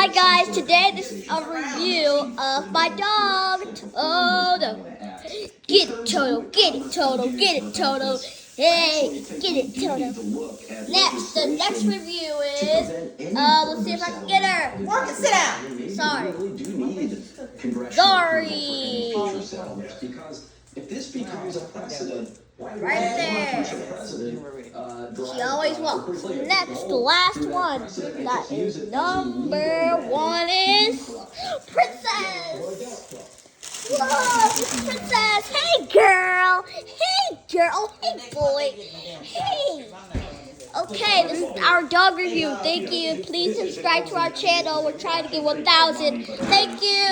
Hi guys, today this is a review of my dog, Toto. Get it, Toto, get it, Toto, get it, Toto. Hey, get it, Toto. The next review is, let's see if I can get her. Work it, sit down. Sorry. Because if this becomes a precedent, Right there. She always walks. Next, the last one. That is number one is Princess. Whoa, it's Princess. Hey, girl. Hey, girl. Hey, boy. Hey. Okay, this is our dog review. Thank you. Please subscribe to our channel. We're trying to get 1,000. Thank you.